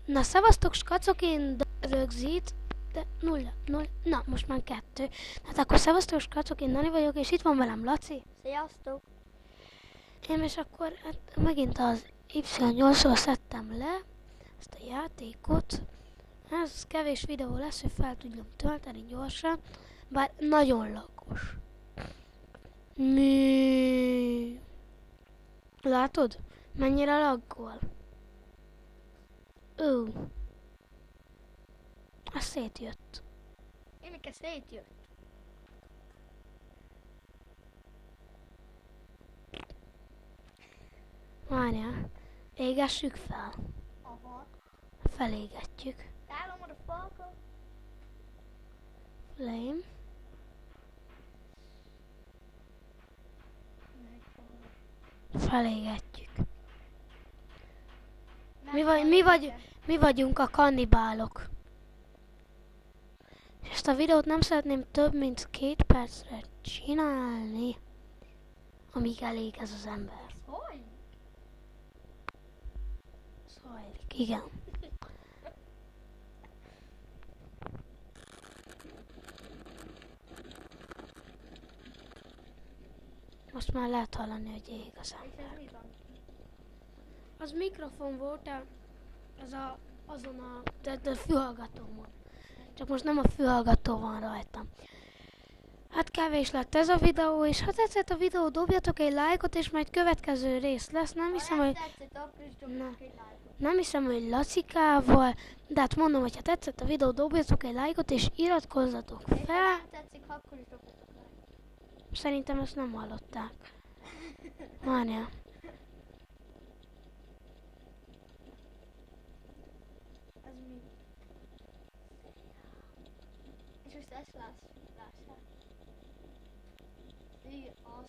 Na, szevasztok, skacok, én rögzít, de nulla, nulla, na, most már 2. Hát akkor szevasztok, skacok, én Nani vagyok, és itt van velem Laci. Sziasztok! Én és akkor hát, megint az Y8-ról szedtem le ezt a játékot. Ez kevés videó lesz, hogy fel tudjam tölteni gyorsan, bár nagyon laggos. Mi? Látod? Mennyire laggol? Ó. Az szétjött. Éneke szétjött. Várjál. Égessük fel. Aha. Felégetjük. Állom a falka. Flame. Felégetjük. Mi vagyunk a kannibálok. És ezt a videót nem szeretném több mint 2 percre csinálni, amíg elég ez az ember. Hogy? Szajlik, igen. Most már lehet hallani, hogy ég az És ember. ez mi van? Az mikrofon volt, azon a fülhallgatómon. Csak most nem a fülhallgató van rajtam. Hát kevés lett ez a videó, és ha tetszett a videó, dobjatok egy lájkot, és majd következő rész lesz. Nem hiszem, hogy... tetszett, akkor is dobjuk egy lájkot. Nem hiszem, hogy Lacikával, de hát mondom, hogy ha tetszett a videó, dobjatok egy lájkot, és iratkozzatok És ha fel. nem tetszik, akkor is dobjuk egy lájkot. Szerintem ezt nem hallották. Várjál. Ez mi? És most ezt lássák. Igen, az.